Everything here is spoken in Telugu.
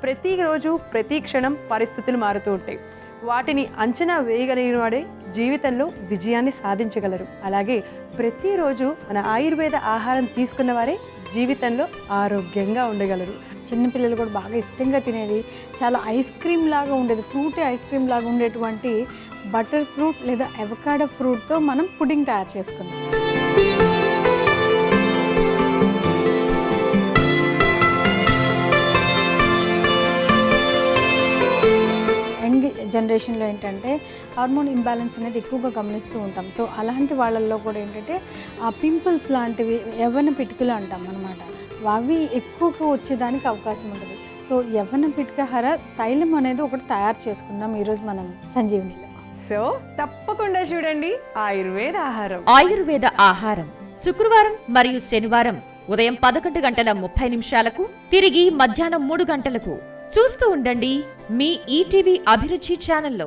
ప్రతిరోజు ప్రతి క్షణం పరిస్థితులు మారుతూ ఉంటాయి. వాటిని అంచనా వేయగలిగిన వాడే జీవితంలో విజయాన్ని సాధించగలరు. అలాగే ప్రతిరోజు మన ఆయుర్వేద ఆహారం తీసుకున్న వారే జీవితంలో ఆరోగ్యంగా ఉండగలరు. చిన్నపిల్లలు కూడా బాగా ఇష్టంగా తినేది చాలా ఐస్ క్రీమ్ లాగా ఉండేది, ఫ్రూటీ ఐస్ క్రీమ్ లాగా ఉండేటువంటి బటర్ ఫ్రూట్ లేదా అవకాడో ఫ్రూట్తో మనం పుడింగ్ తయారు చేసుకున్నాం. యంగ్ జనరేషన్లో ఏంటంటే హార్మోన్ ఇంబ్యాలెన్స్ అనేది ఎక్కువగా గమనిస్తూ ఉంటాం. సో అలాంటి వాళ్ళల్లో కూడా ఏంటంటే ఆ పింపుల్స్ లాంటివి యవ్వన పిటుకులు అంటాం అనమాట, అవి ఎక్కువగా వచ్చేదానికి అవకాశం ఉంటుంది. సో యవ్వన పిటుకహార తైలం అనేది ఒకటి తయారు చేసుకుందాం ఈరోజు మనం సంజీవనిలో. సో తప్పకుండా చూడండి ఆయుర్వేద ఆహారం శుక్రవారం మరియు శనివారం ఉదయం 11:30 తిరిగి మధ్యాహ్నం 3 గంటలకు చూస్తూ ఉండండి మీ ఈటీవీ అభిరుచి ఛానల్లో.